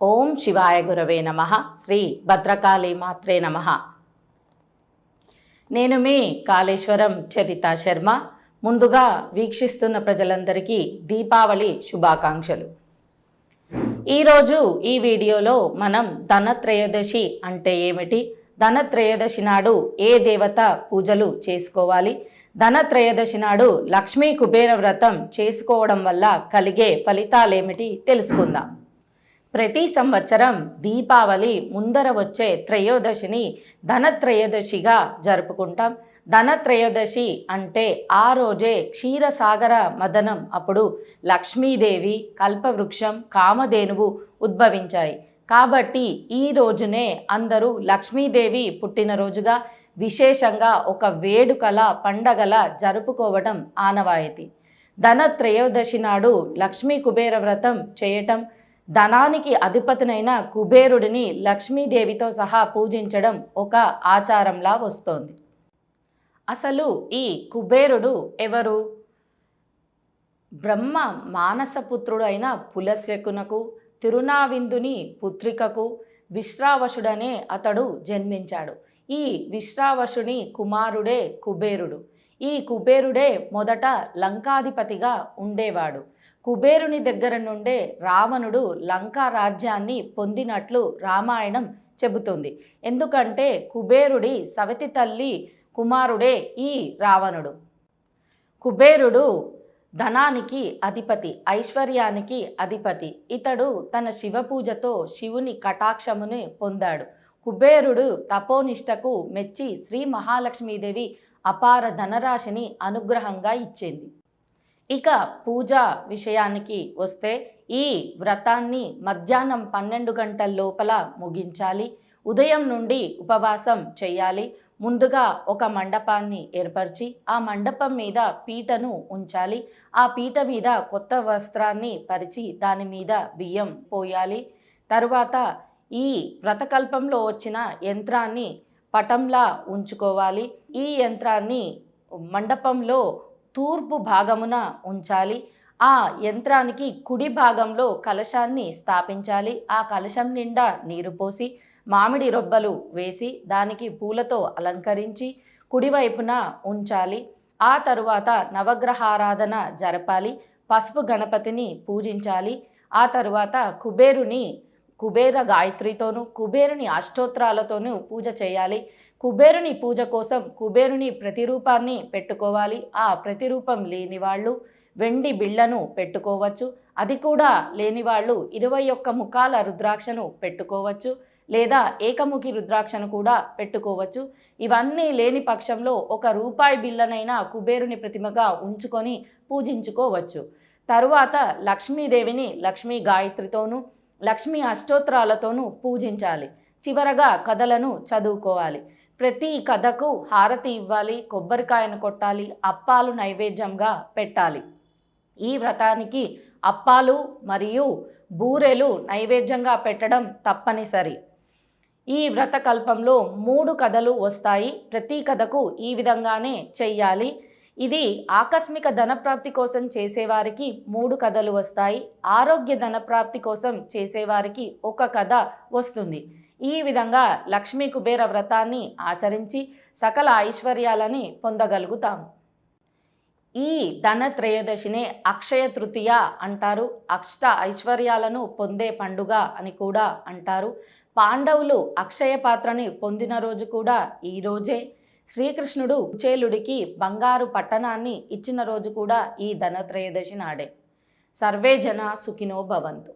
ఓం శివాయ గురవే నమః. శ్రీ భద్రకాళి మాత్రే నమః. నేను మీ కాళేశ్వరం చరిత శర్మ. ముందుగా వీక్షిస్తున్న ప్రజలందరికీ దీపావళి శుభాకాంక్షలు. ఈరోజు ఈ వీడియోలో మనం ధనత్రయోదశి అంటే ఏమిటి, ధనత్రయోదశి నాడు ఏ దేవత పూజలు చేసుకోవాలి, ధనత్రయోదశి నాడు లక్ష్మీ కుబేర వ్రతం చేసుకోవడం వల్ల కలిగే ఫలితాలేమిటి తెలుసుకుందాం. ప్రతి సంవత్సరం దీపావళి ముందర వచ్చే త్రయోదశిని ధనత్రయోదశిగా జరుపుకుంటాం. ధనత్రయోదశి అంటే ఆ రోజే క్షీరసాగర మదనం అప్పుడు లక్ష్మీదేవి, కల్పవృక్షం, కామధేనువు ఉద్భవించాయి. కాబట్టి ఈ రోజునే అందరూ లక్ష్మీదేవి పుట్టినరోజుగా విశేషంగా ఒక వేడుకల పండగల జరుపుకోవడం ఆనవాయితీ. ధనత్రయోదశి నాడు లక్ష్మీ కుబేర వ్రతం చేయటం, ధనానికి అధిపతినైన కుబేరుడిని లక్ష్మీదేవితో సహా పూజించడం ఒక ఆచారంలా వస్తోంది. అసలు ఈ కుబేరుడు ఎవరు? బ్రహ్మ మానసపుత్రుడు అయిన పులస్త్యకునకు, తిరునావిందుని పుత్రికకు విశ్రావసుడనే అతడు జన్మించాడు. ఈ విశ్రావసుని కుమారుడే కుబేరుడు. ఈ కుబేరుడే మొదట లంకాధిపతిగా ఉండేవాడు. కుబేరుని దగ్గర నుండే రావణుడు లంకా రాజ్యాన్ని పొందినట్లు రామాయణం చెబుతుంది. ఎందుకంటే కుబేరుడి సవతి తల్లి కుమారుడే ఈ రావణుడు. కుబేరుడు ధనానికి అధిపతి, ఐశ్వర్యానికి అధిపతి. ఇతడు తన శివపూజతో శివుని కటాక్షముని పొందాడు. కుబేరుడు తపోనిష్టకు మెచ్చి శ్రీ మహాలక్ష్మీదేవి అపార ధనరాశిని అనుగ్రహంగా ఇచ్చింది. ఇక పూజ విషయానికి వస్తే ఈ వ్రతాన్ని మధ్యాహ్నం 12 గంటల లోపల ముగించాలి. ఉదయం నుండి ఉపవాసం చేయాలి. ముందుగా ఒక మండపాన్ని ఏర్పరిచి ఆ మండపం మీద పీటను ఉంచాలి. ఆ పీట మీద కొత్త వస్త్రాన్ని పరిచి దాని మీద బియ్యం పోయాలి. తరువాత ఈ వ్రతకల్పంలో వచ్చిన యంత్రాన్ని పటంలా ఉంచుకోవాలి. ఈ యంత్రాన్ని మండపంలో తూర్పు భాగమున ఉంచాలి. ఆ యంత్రానికి కుడి భాగంలో కలశాన్ని స్థాపించాలి. ఆ కలశం నిండా నీరు పోసి మామిడి రొబ్బలు వేసి దానికి పూలతో అలంకరించి కుడివైపున ఉంచాలి. ఆ తరువాత నవగ్రహారాధన జరపాలి. పసుపు గణపతిని పూజించాలి. ఆ తరువాత కుబేర గాయత్రితోనూ కుబేరుని అష్టోత్తరాలతోనూ పూజ చేయాలి. కుబేరుని పూజ కోసం కుబేరుని ప్రతిరూపాన్ని పెట్టుకోవాలి. ఆ ప్రతిరూపం లేని వాళ్ళు వెండి బిళ్ళను పెట్టుకోవచ్చు. అది కూడా లేని వాళ్ళు 21 ముఖాల రుద్రాక్షను పెట్టుకోవచ్చు, లేదా ఏకముఖి రుద్రాక్షను కూడా పెట్టుకోవచ్చు. ఇవన్నీ లేని పక్షంలో 1 రూపాయి బిళ్ళనైనా కుబేరుని ప్రతిమగా ఉంచుకొని పూజించుకోవచ్చు. తరువాత లక్ష్మీదేవిని లక్ష్మీ గాయత్రితోనూ లక్ష్మీ అష్టోత్తరాలతోనూ పూజించాలి. చివరగా కథలను చదువుకోవాలి. ప్రతి కథకు హారతి ఇవ్వాలి, కొబ్బరికాయను కొట్టాలి, అప్పాలు నైవేద్యంగా పెట్టాలి. ఈ వ్రతానికి అప్పాలు మరియు బూరెలు నైవేద్యంగా పెట్టడం తప్పనిసరి. ఈ వ్రతకల్పంలో 3 కథలు వస్తాయి. ప్రతి కథకు ఈ విధంగానే చెయ్యాలి. ఇది ఆకస్మిక ధనప్రాప్తి కోసం చేసేవారికి 3 కథలు వస్తాయి. ఆరోగ్య ధనప్రాప్తి కోసం చేసేవారికి 1 కథ వస్తుంది. ఈ విధంగా లక్ష్మీ కుబేర వ్రతాన్ని ఆచరించి సకల ఐశ్వర్యాలని పొందగలుగుతాము. ఈ ధనత్రయోదశినే అక్షయ తృతీయ అంటారు. అష్ట ఐశ్వర్యాలను పొందే పండుగ అని కూడా అంటారు. పాండవులు అక్షయ పాత్రని పొందిన రోజు కూడా ఈ రోజే. శ్రీకృష్ణుడు కుచేలుడికి బంగారు పట్టణాన్ని ఇచ్చిన రోజు కూడా ఈ ధనత్రయోదశి నాడే. సర్వే జన సుఖినో భవంతు.